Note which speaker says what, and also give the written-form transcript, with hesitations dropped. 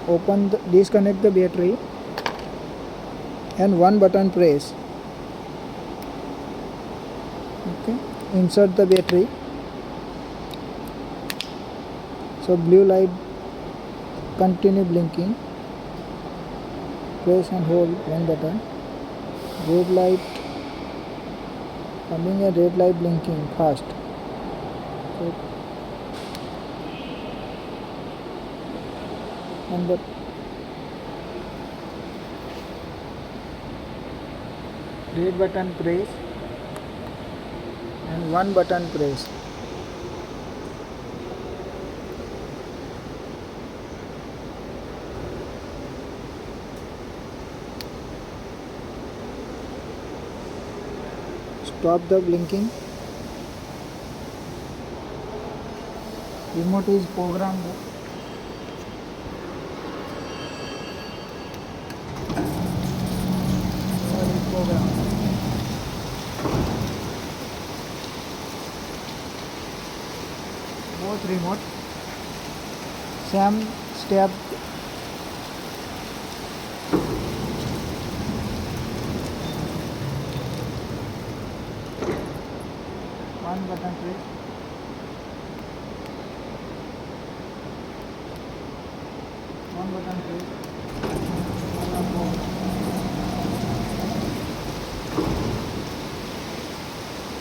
Speaker 1: disconnect the battery and one button press. Okay, insert the battery. So blue light continue blinking. Press and hold one button. Red light coming, a red light blinking fast. So and the red button press and one button press. Stop the blinking. Remote is programmed. Both remote same step. One button press. One button press.